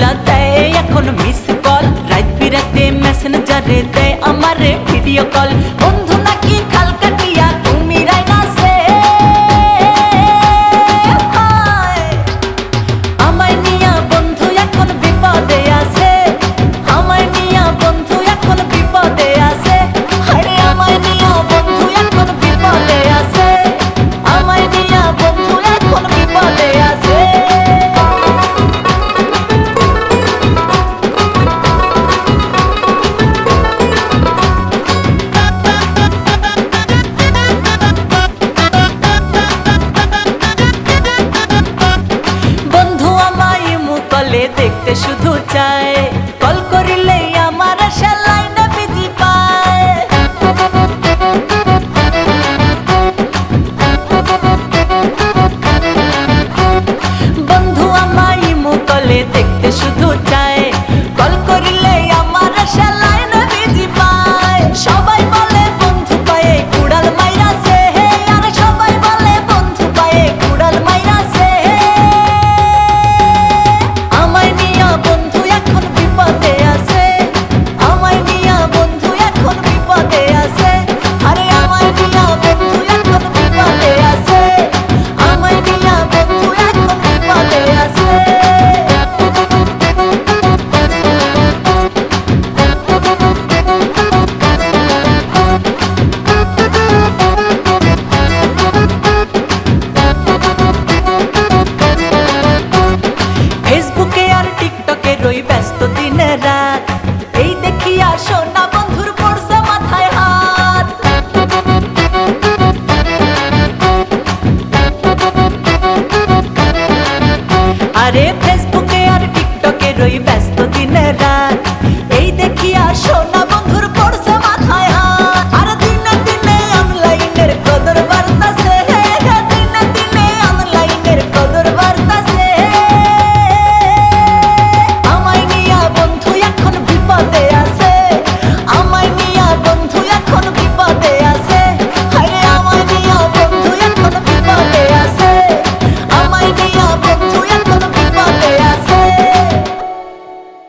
তুইলা দেয় এখন মিস কল, রাত বিরাতে মেসেঞ্জারে দেয় আমারে ভিডিও কল। বন্ধু নাকি খাল কাটিয়া কুমিরাই নাচে, আমায় নিয়া বন্ধু এখন বিপদে আছে, আমায় নিয়া বন্ধু এখন বিপদে আছে। আরে আমায় নিয়া বন্ধু এখন বিপদে আছে, আমায় নিয়া বন্ধু এখন বিপদে আছে। দেখতে শুধু চায়, কল করিলে আমার লাইনে বিজি পায়। বন্ধু আমায় মুকলে দেখতে শুধু চায়, কল করিলে আমার লাইনে বিজি পায়। সবাই বলে বন্ধু পায়ে কুড়াল মাইরাছে, আর সবাই বলে বন্ধু পায়ে কুড়াল মাইরাছে। আমায় নিয়া বন্ধু এখন বিপদে আছে, আমায় নিয়া বন্ধু এখন বিপদে আছে। আরে আমায় নিয়া বন্ধু এখন বিপদে আছে, আমায় নিয়া বন্ধু এখন বিপদে আছে। ফেসবুকে আর টিকটকে রই ব্যস্ত দিনে রাত, এই দেখিয়া শোনা